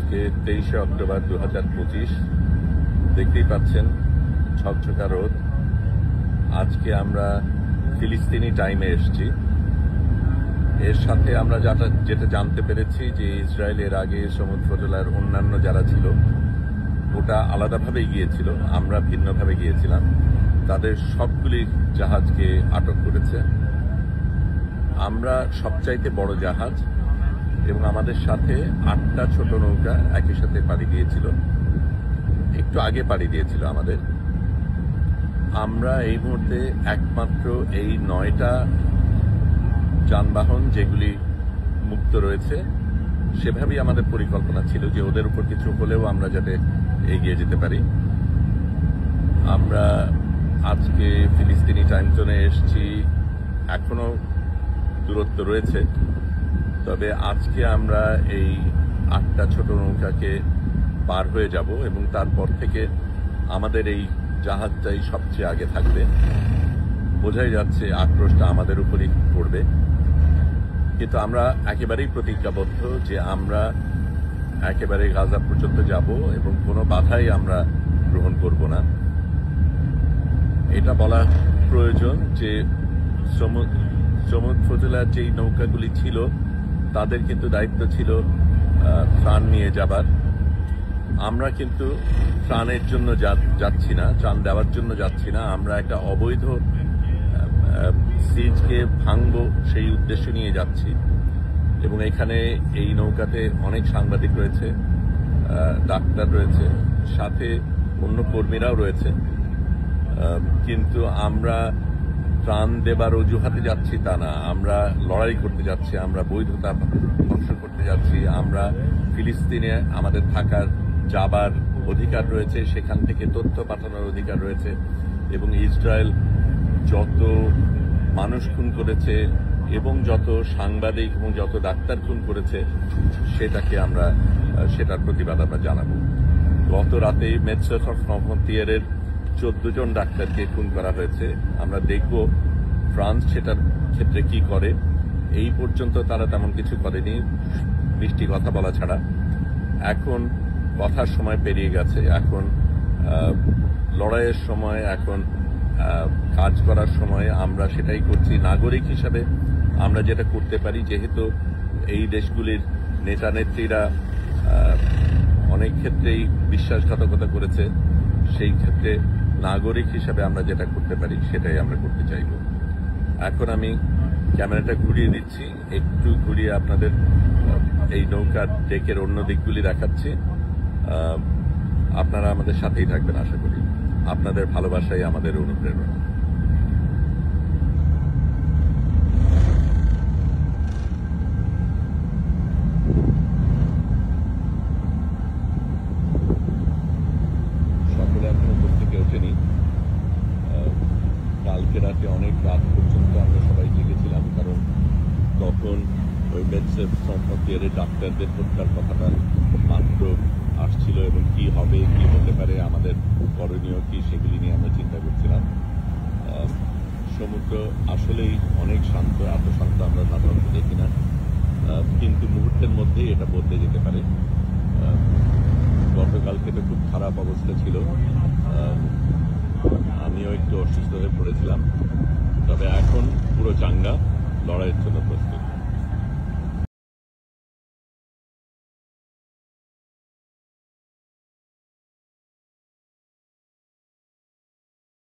আজকে 23শে অক্টোবর 2025। দেখতেই পাচ্ছেন ঝকঝকা রোদ। আজকে আমরা ফিলিস্তিনি টাইমে এসেছি। এর সাথে আমরা যেটা জানতে পেরেছি যে ইসরায়েলের আগে সমুদ্র উপজেলার অন্যান্য যারা ছিল ওটা আলাদাভাবে গিয়েছিল, আমরা ভিন্নভাবে গিয়েছিলাম। তাদের সবগুলি জাহাজকে আটক করেছে। আমরা সবচাইতে বড় জাহাজ এবং আমাদের সাথে 8টা ছোট নৌকা একই সাথে পাড়ি দিয়েছিল, একটু আগে পাড়ি দিয়েছিল আমাদের। আমরা এই মুহূর্তে একমাত্র এই 9টা যানবাহন যেগুলি মুক্ত রয়েছে, সেভাবেই আমাদের পরিকল্পনা ছিল যে ওদের উপর কিছু হলেও আমরা যাতে এগিয়ে যেতে পারি। আমরা আজকে ফিলিস্তিনি টাইম জোনে এসেছি, এখনো দূরত্ব রয়েছে, তবে আজকে আমরা এই 8টা ছোট নৌকাকে পার হয়ে যাব এবং তারপর থেকে আমাদের এই জাহাজটাই সবচেয়ে আগে থাকবে। বোঝাই যাচ্ছে আক্রোশটা আমাদের উপরই পড়বে, কিন্তু আমরা একেবারেই প্রতিজ্ঞাবদ্ধ যে আমরা একেবারে গাজা পর্যন্ত যাব এবং কোনো বাধাই আমরা গ্রহণ করব না। এটা বলা প্রয়োজন যে সমুদ্র উপজেলার যেই নৌকাগুলি ছিল তাদের কিন্তু দায়িত্ব ছিল ত্রাণ নিয়ে যাবার। আমরা কিন্তু ত্রাণের জন্য যাচ্ছি না, ত্রাণ দেওয়ার জন্য যাচ্ছি না। আমরা একটা অবৈধ সিজকে ভাঙব সেই উদ্দেশ্য নিয়ে যাচ্ছি। এবং এখানে এই নৌকাতে অনেক সাংবাদিক রয়েছে, ডাক্তার রয়েছে, সাথে অন্য কর্মীরাও রয়েছে। কিন্তু আমরা ত্রাণ দেবার অজুহাতে যাচ্ছি তা না, আমরা লড়াই করতে যাচ্ছি, আমরা বৈধতা ধ্বংস করতে যাচ্ছি। আমরা ফিলিস্তিনে আমাদের থাকার যাবার অধিকার রয়েছে, সেখান থেকে তথ্য পাঠানোর অধিকার রয়েছে। এবং ইসরায়েল যত মানুষ খুন করেছে এবং যত সাংবাদিক এবং যত ডাক্তার খুন করেছে সেটার প্রতিবাদ আমরা জানাবো। গত রাতেই মেডসেস অফ ফ্রন্টিয়ারের 14 জন ডাক্তারকে খুন করা হয়েছে। আমরা দেখব ফ্রান্স সেটার ক্ষেত্রে কি করে। এই পর্যন্ত তারা তেমন কিছু করেনি, মিষ্টি কথা বলা ছাড়া। এখন কথার সময় পেরিয়ে গেছে, এখন লড়াইয়ের সময়, এখন কাজ করার সময়। আমরা সেটাই করছি। নাগরিক হিসাবে আমরা যেটা করতে পারি, যেহেতু এই দেশগুলির নেতা নেত্রীরা অনেক ক্ষেত্রেই বিশ্বাসঘাতকতা করেছে, সেই ক্ষেত্রে নাগরিক হিসাবে আমরা যেটা করতে পারি সেটাই আমরা করতে চাইব। এখন আমি ক্যামেরাটা ঘুরিয়ে দিচ্ছি, একটু ঘুরিয়ে আপনাদের এই নৌকার ডেকের অন্য দিকগুলি দেখাচ্ছি। আপনারা আমাদের সাথেই থাকবেন আশা করি। আপনাদের ভালোবাসাই আমাদের অনুপ্রেরণা। সকলে এখনো ঘুম থেকে ওঠেনি। কালকে রাতে অনেক রাত পর্যন্ত আমরা সবাই জেগেছিলাম, কারণ তখন ওই মেডসেস অফ ফ্রন্টিয়ারের ডাক্তারদের হত্যার কথাটা মাত্র আসছিল এবং কি হবে, কি হতে পারে, আমাদের করণীয় কি, সেগুলি নিয়ে আমরা চিন্তা করছিলাম। সমুদ্র আসলেই অনেক শান্ত, এত শান্ত আমরা সাধারণত দেখি না, কিন্তু মুহূর্তের মধ্যেই এটা বদলে যেতে পারে। গতকালকে তো খুব খারাপ অবস্থা ছিল, আমিও একটু অসুস্থ হয়ে পড়েছিলাম, তবে এখন পুরো চাঙ্গা, লড়াইয়ের জন্য প্রস্তুত।